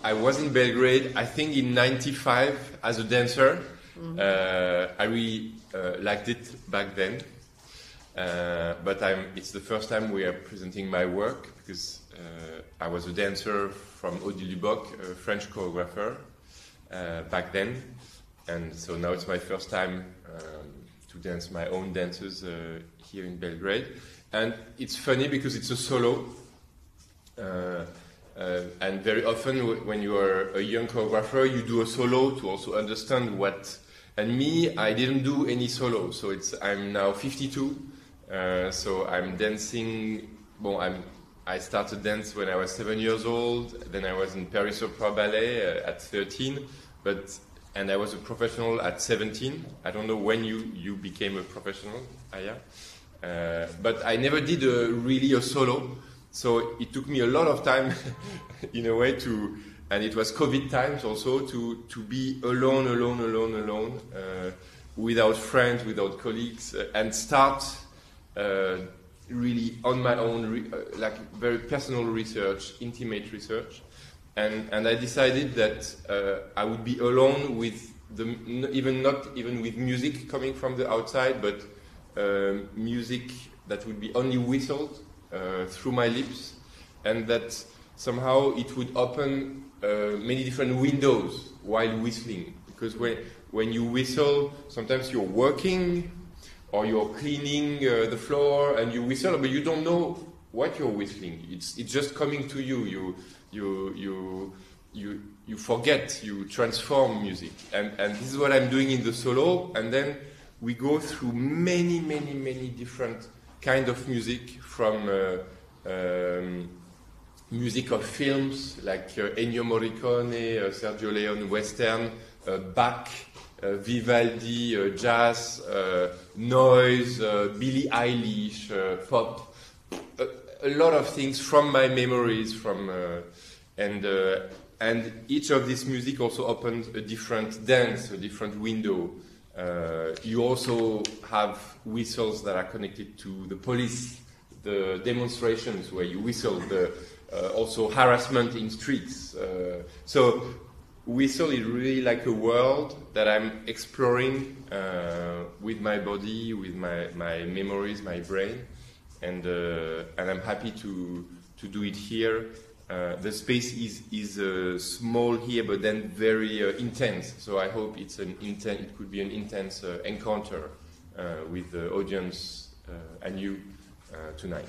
I was in Belgrade, I think in '95 as a dancer. I really liked it back then. But it's the first time we are presenting my work because I was a dancer from Odile Duboc, a French choreographer, back then. And so now it's my first time to dance my own dances here in Belgrade. And it's funny because it's a solo. And very often when you are a young choreographer, you do a solo to also understand what... And me, I didn't do any solo. So I'm now 52. So I'm dancing. I started dance when I was 7 years old. Then I was in Paris Opera Ballet at 13, and I was a professional at 17. I don't know when you became a professional, Aya, but I never did really a solo. So it took me a lot of time, in a way, and it was COVID times also, to be alone, without friends, without colleagues, and start. Really on my own, like very personal research, intimate research, and I decided that I would be alone with not even with music coming from the outside, but music that would be only whistled through my lips, and that somehow it would open many different windows while whistling. Because when you whistle, sometimes you're working. Or you're cleaning the floor and you whistle, but you don't know what you're whistling. It's just coming to you. You forget. You transform music, and this is what I'm doing in the solo. And then we go through many different kind of music, from music of films like Ennio Morricone, Sergio Leone, Western, Bach. Vivaldi, jazz, noise, Billie Eilish, pop, a lot of things from my memories, and each of this music also opens a different dance, a different window. You also have whistles that are connected to the police, the demonstrations where you whistle, also harassment in streets. So whistle is really like a world that I'm exploring with my body, with my memories, my brain, and I'm happy to do it here. The space is small here, but then very intense. So I hope it could be an intense encounter with the audience and you tonight.